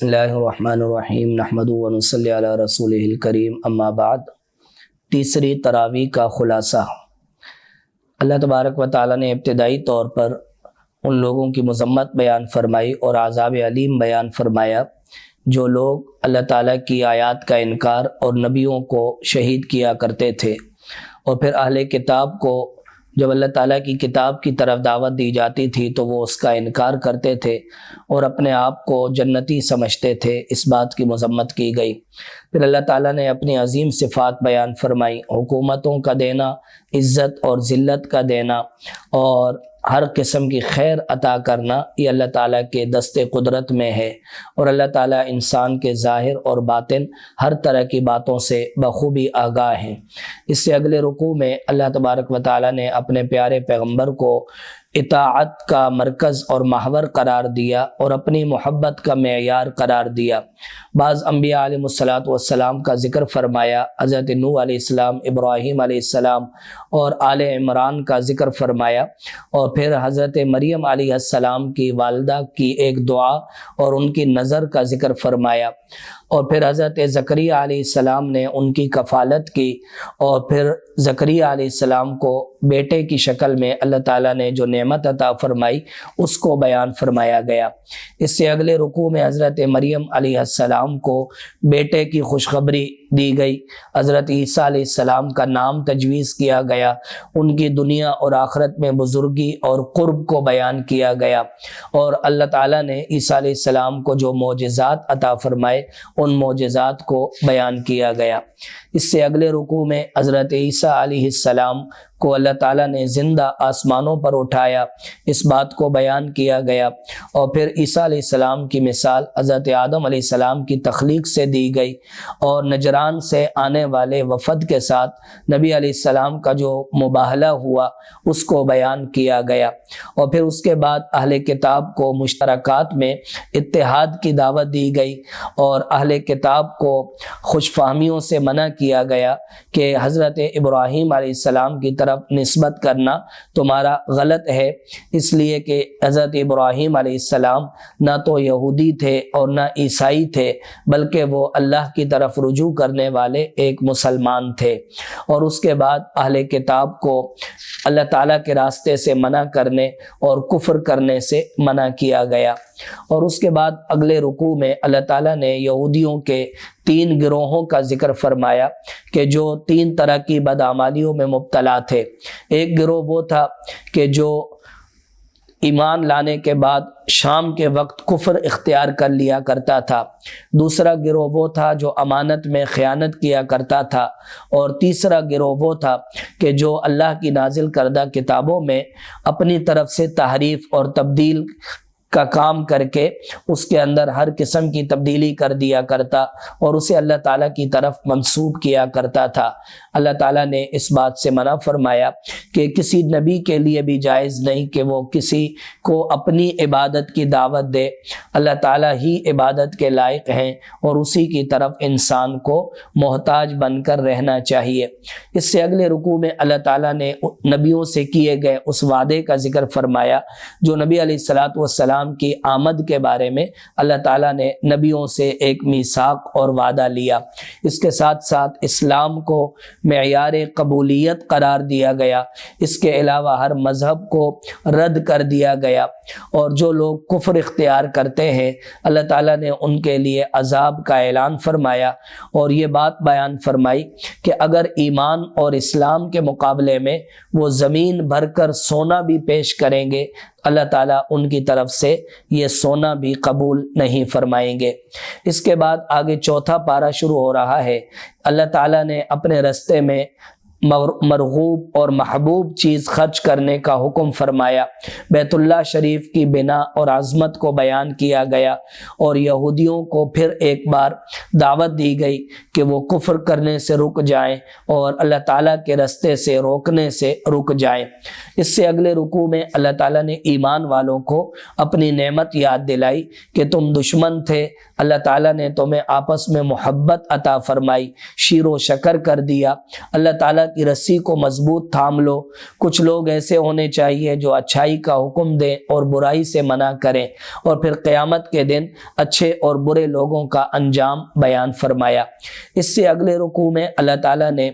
بسم اللہ الرحمن الرحیم نحمدہ و نصلی علی رسولہ الکریم اما بعد۔ تیسری تراویح کا خلاصہ۔ اللہ تبارک و تعالیٰ نے ابتدائی طور پر ان لوگوں کی مذمت بیان فرمائی اور عذاب علیم بیان فرمایا جو لوگ اللہ تعالیٰ کی آیات کا انکار اور نبیوں کو شہید کیا کرتے تھے، اور پھر اہل کتاب کو جب اللہ تعالیٰ کی کتاب کی طرف دعوت دی جاتی تھی تو وہ اس کا انکار کرتے تھے اور اپنے آپ کو جنتی سمجھتے تھے۔ اس بات کی مذمت کی گئی۔ پھر اللہ تعالیٰ نے اپنی عظیم صفات بیان فرمائی، حکومتوں کا دینا، عزت اور ذلت کا دینا اور ہر قسم کی خیر عطا کرنا، یہ اللہ تعالیٰ کے دست قدرت میں ہے، اور اللہ تعالیٰ انسان کے ظاہر اور باطن ہر طرح کی باتوں سے بخوبی آگاہ ہیں۔ اس سے اگلے رکوع میں اللہ تبارک و تعالیٰ نے اپنے پیارے پیغمبر کو اطاعت کا مرکز اور محور قرار دیا اور اپنی محبت کا معیار قرار دیا۔ بعض انبیاء علیہ السلام کا ذکر فرمایا، حضرت نوح علیہ السلام، ابراہیم علیہ السلام اور آل عمران کا ذکر فرمایا، اور پھر حضرت مریم علیہ السلام کی والدہ کی ایک دعا اور ان کی نظر کا ذکر فرمایا، اور پھر حضرت زکریہ علیہ السلام نے ان کی کفالت کی، اور پھر زکریہ علیہ السلام کو بیٹے کی شکل میں اللہ تعالیٰ نے جو نعمت عطا فرمائی اس کو بیان فرمایا گیا۔ اس سے اگلے رکوع میں حضرت مریم علیہ السلام کو بیٹے کی خوشخبری دی گئی، حضرت عیسیٰ علیہ السلام کا نام تجویز کیا گیا، ان کی دنیا اور آخرت میں بزرگی اور قرب کو بیان کیا گیا، اور اللہ تعالیٰ نے عیسیٰ علیہ السلام کو جو معجزات عطا فرمائے ان معجزات کو بیان کیا گیا۔ اس سے اگلے رکوع میں حضرت عیسیٰ علیہ السلام کو اللہ تعالیٰ نے زندہ آسمانوں پر اٹھایا، اس بات کو بیان کیا گیا، اور پھر عیسیٰ علیہ السلام کی مثال حضرت آدم علیہ السلام کی تخلیق سے دی گئی، اور نجران سے آنے والے وفد کے ساتھ نبی علیہ السلام کا جو مباہلہ ہوا اس کو بیان کیا گیا، اور پھر اس کے بعد اہل کتاب کو مشترکات میں اتحاد کی دعوت دی گئی، اور اہل کتاب کو خوش فہمیوں سے منع کیا گیا کہ حضرت ابراہیم علیہ السلام کی طرف نسبت کرنا تمہارا غلط ہے، اس لیے کہ حضرت ابراہیم علیہ السلام نہ تو یہودی تھے اور نہ عیسائی تھے، بلکہ وہ اللہ کی طرف رجوع کرنے والے ایک مسلمان تھے۔ اور اس کے بعد اہل کتاب کو اللہ تعالیٰ کے راستے سے منع کرنے اور کفر کرنے سے منع کیا گیا۔ اور اس کے بعد اگلے رکوع میں اللہ تعالیٰ نے یہودیوں کے 3 گروہوں کا ذکر فرمایا کہ جو 3 طرح کی بدعمالیوں میں مبتلا تھے۔ ایک گروہ وہ تھا کہ جو ایمان لانے کے بعد شام کے وقت کفر اختیار کر لیا کرتا تھا، دوسرا گروہ وہ تھا جو امانت میں خیانت کیا کرتا تھا، اور تیسرا گروہ وہ تھا کہ جو اللہ کی نازل کردہ کتابوں میں اپنی طرف سے تحریف اور تبدیل کا کام کر کے اس کے اندر ہر قسم کی تبدیلی کر دیا کرتا اور اسے اللہ تعالیٰ کی طرف منسوب کیا کرتا تھا۔ اللہ تعالیٰ نے اس بات سے منع فرمایا کہ کسی نبی کے لیے بھی جائز نہیں کہ وہ کسی کو اپنی عبادت کی دعوت دے، اللہ تعالیٰ ہی عبادت کے لائق ہیں اور اسی کی طرف انسان کو محتاج بن کر رہنا چاہیے۔ اس سے اگلے رکوع میں اللہ تعالیٰ نے نبیوں سے کیے گئے اس وعدے کا ذکر فرمایا جو نبی علیہ السلام کی آمد کے بارے میں اللہ تعالیٰ نے نبیوں سے ایک میثاق اور وعدہ لیا۔ اس کے ساتھ ساتھ اسلام کو معیار قبولیت قرار دیا گیا، اس کے علاوہ ہر مذہب کو رد کر دیا گیا، اور جو لوگ کفر اختیار کرتے ہیں اللہ تعالیٰ نے ان کے لیے عذاب کا اعلان فرمایا، اور یہ بات بیان فرمائی کہ اگر ایمان اور اسلام کے مقابلے میں وہ زمین بھر کر سونا بھی پیش کریں گے اللہ تعالیٰ ان کی طرف سے یہ سونا بھی قبول نہیں فرمائیں گے۔ اس کے بعد آگے چوتھا پارہ شروع ہو رہا ہے۔ اللہ تعالیٰ نے اپنے رستے میں مرغوب اور محبوب چیز خرچ کرنے کا حکم فرمایا، بیت اللہ شریف کی بنا اور عظمت کو بیان کیا گیا، اور یہودیوں کو پھر ایک بار دعوت دی گئی کہ وہ کفر کرنے سے رک جائیں اور اللہ تعالیٰ کے رستے سے روکنے سے رک جائیں۔ اس سے اگلے رکوع میں اللہ تعالیٰ نے ایمان والوں کو اپنی نعمت یاد دلائی کہ تم دشمن تھے، اللہ تعالیٰ نے تمہیں آپس میں محبت عطا فرمائی، شیر و شکر کر دیا، اللہ تعالیٰ کی رسی کو مضبوط تھام لو۔ کچھ لوگ ایسے ہونے چاہیے جو اچھائی کا حکم دیں اور برائی سے منع کریں، اور پھر قیامت کے دن اچھے اور برے لوگوں کا انجام بیان فرمایا۔ اس سے اگلے رکوع میں اللہ تعالیٰ نے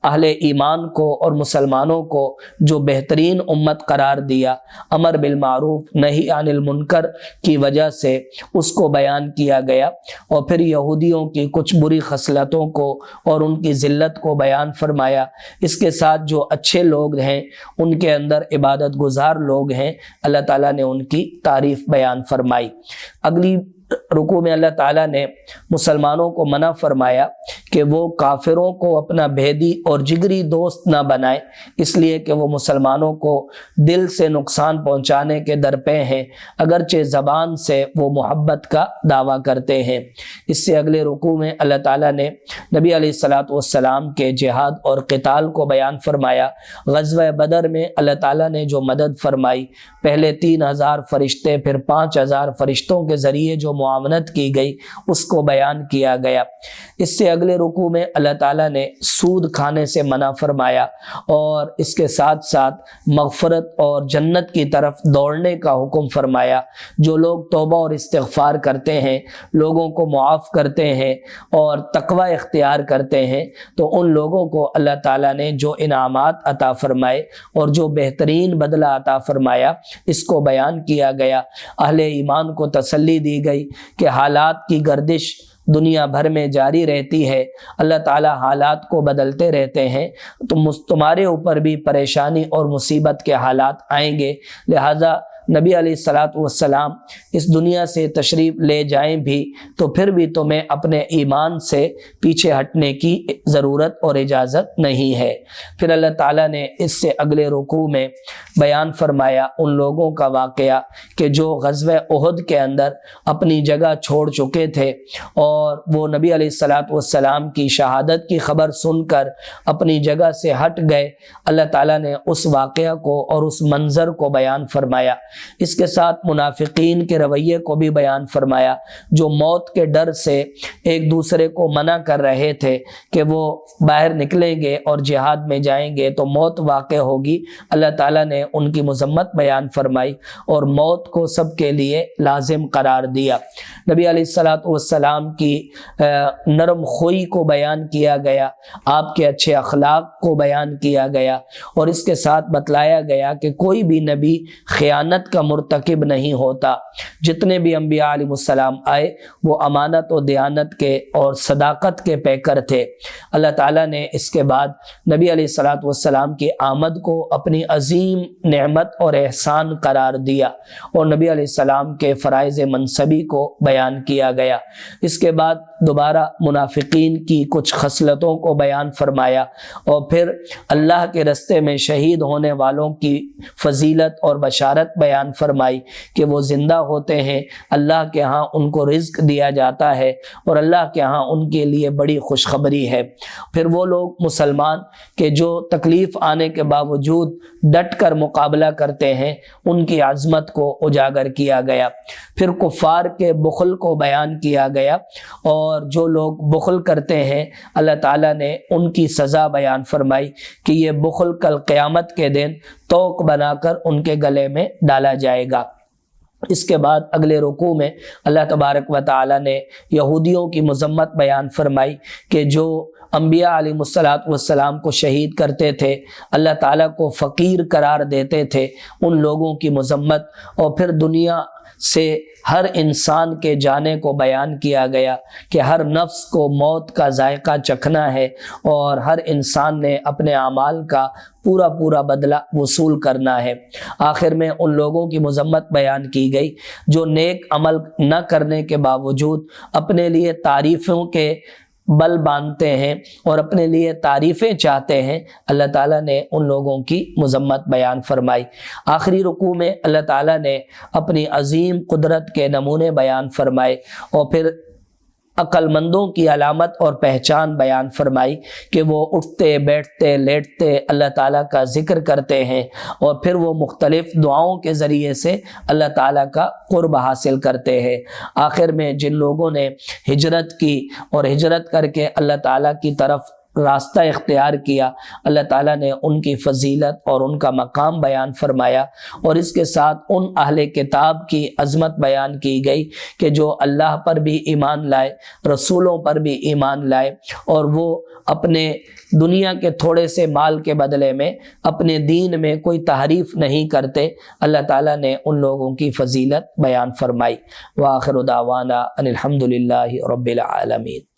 اہل ایمان کو اور مسلمانوں کو جو بہترین امت قرار دیا، امر بالمعروف نہی عن المنکر کی وجہ سے اس کو بیان کیا گیا، اور پھر یہودیوں کی کچھ بری خصلتوں کو اور ان کی ذلت کو بیان فرمایا۔ اس کے ساتھ جو اچھے لوگ ہیں ان کے اندر عبادت گزار لوگ ہیں، اللہ تعالیٰ نے ان کی تعریف بیان فرمائی۔ اگلی رکوع میں اللہ تعالیٰ نے مسلمانوں کو منع فرمایا کہ وہ کافروں کو اپنا بھیدی اور جگری دوست نہ بنائیں، اس لیے کہ وہ مسلمانوں کو دل سے نقصان پہنچانے کے درپے ہیں، اگرچہ زبان سے وہ محبت کا دعویٰ کرتے ہیں۔ اس سے اگلے رکوع میں اللہ تعالیٰ نے نبی علیہ الصلوۃ والسلام کے جہاد اور قتال کو بیان فرمایا۔ غزوہ بدر میں اللہ تعالیٰ نے جو مدد فرمائی، پہلے 3000 فرشتے پھر 5000 فرشتوں کے ذریعے جو معاونت کی گئی، اس کو بیان کیا گیا۔ اس سے اگلے رکوع میں اللہ تعالیٰ نے سود کھانے سے منع فرمایا، اور اس کے ساتھ ساتھ مغفرت اور جنت کی طرف دوڑنے کا حکم فرمایا۔ جو لوگ توبہ اور استغفار کرتے ہیں، لوگوں کو معاف کرتے ہیں اور تقوی اختیار کرتے ہیں، تو ان لوگوں کو اللہ تعالیٰ نے جو انعامات عطا فرمائے اور جو بہترین بدلہ عطا فرمایا، اس کو بیان کیا گیا۔ اہل ایمان کو تسلی دی گئی کہ حالات کی گردش دنیا بھر میں جاری رہتی ہے، اللہ تعالیٰ حالات کو بدلتے رہتے ہیں، تو تمہارے اوپر بھی پریشانی اور مصیبت کے حالات آئیں گے، لہٰذا نبی علیہ الصلوۃ والسلام اس دنیا سے تشریف لے جائیں بھی تو پھر بھی تمہیں اپنے ایمان سے پیچھے ہٹنے کی ضرورت اور اجازت نہیں ہے۔ پھر اللہ تعالیٰ نے اس سے اگلے رکوع میں بیان فرمایا ان لوگوں کا واقعہ کہ جو غزوہ احد کے اندر اپنی جگہ چھوڑ چکے تھے، اور وہ نبی علیہ الصلوۃ والسلام کی شہادت کی خبر سن کر اپنی جگہ سے ہٹ گئے۔ اللہ تعالیٰ نے اس واقعہ کو اور اس منظر کو بیان فرمایا۔ اس کے ساتھ منافقین کے رویے کو بھی بیان فرمایا، جو موت کے ڈر سے ایک دوسرے کو منع کر رہے تھے کہ وہ باہر نکلیں گے اور جہاد میں جائیں گے تو موت واقع ہوگی۔ اللہ تعالیٰ نے ان کی مذمت بیان فرمائی اور موت کو سب کے لیے لازم قرار دیا۔ نبی علیہ الصلوۃ والسلام کی نرم خوئی کو بیان کیا گیا، آپ کے اچھے اخلاق کو بیان کیا گیا، اور اس کے ساتھ بتلایا گیا کہ کوئی بھی نبی خیانت کا مرتکب نہیں ہوتا۔ جتنے بھی انبیاء علیہ السلام آئے وہ امانت و دیانت کے اور صداقت کے پیکر تھے۔ اللہ تعالیٰ نے اس کے بعد نبی علیہ الصلوۃ والسلام کی آمد کو اپنی عظیم نعمت اور احسان قرار دیا، اور نبی علیہ السلام کے فرائض منصبی کو بیان کیا گیا۔ اس کے بعد دوبارہ منافقین کی کچھ خصلتوں کو بیان فرمایا، اور پھر اللہ کے رستے میں شہید ہونے والوں کی فضیلت اور بشارت بیان فرمائی کہ وہ زندہ ہوتے ہیں، اللہ کے ہاں ان کو رزق دیا جاتا ہے، اور اللہ کے ہاں ان کے لیے بڑی خوشخبری ہے۔ پھر وہ لوگ مسلمان کہ جو تکلیف آنے کے باوجود ڈٹ کر مقابلہ کرتے ہیں، ان کی عظمت کو اجاگر کیا گیا۔ پھر کفار کے بخل کو بیان کیا گیا، اور جو لوگ بخل کرتے ہیں اللہ تعالیٰ نے ان کی سزا بیان فرمائی کہ یہ بخل کل قیامت کے دن توق بنا کر ان کے گلے میں ڈالا جائے گا۔ اس کے بعد اگلے رکوع میں اللہ تبارک و تعالیٰ نے یہودیوں کی مذمت بیان فرمائی کہ جو انبیاء علیہ الصلوۃ والسلام کو شہید کرتے تھے، اللہ تعالیٰ کو فقیر قرار دیتے تھے، ان لوگوں کی مذمت، اور پھر دنیا سے ہر انسان کے جانے کو بیان کیا گیا کہ ہر نفس کو موت کا ذائقہ چکھنا ہے، اور ہر انسان نے اپنے اعمال کا پورا بدلہ وصول کرنا ہے۔ آخر میں ان لوگوں کی مذمت بیان کی گئی جو نیک عمل نہ کرنے کے باوجود اپنے لیے تعریفوں کے بل باندھتے ہیں اور اپنے لیے تعریفیں چاہتے ہیں۔ اللہ تعالیٰ نے ان لوگوں کی مذمت بیان فرمائی۔ آخری رکوع میں اللہ تعالیٰ نے اپنی عظیم قدرت کے نمونے بیان فرمائے، اور پھر عقل مندوں کی علامت اور پہچان بیان فرمائی کہ وہ اٹھتے بیٹھتے لیٹتے اللہ تعالیٰ کا ذکر کرتے ہیں، اور پھر وہ مختلف دعاؤں کے ذریعے سے اللہ تعالیٰ کا قرب حاصل کرتے ہیں۔ آخر میں جن لوگوں نے ہجرت کی اور ہجرت کر کے اللہ تعالیٰ کی طرف راستہ اختیار کیا، اللہ تعالیٰ نے ان کی فضیلت اور ان کا مقام بیان فرمایا، اور اس کے ساتھ ان اہل کتاب کی عظمت بیان کی گئی کہ جو اللہ پر بھی ایمان لائے، رسولوں پر بھی ایمان لائے، اور وہ اپنے دنیا کے تھوڑے سے مال کے بدلے میں اپنے دین میں کوئی تحریف نہیں کرتے۔ اللہ تعالیٰ نے ان لوگوں کی فضیلت بیان فرمائی۔ وآخر دعوانا ان الحمد للہ رب العالمین۔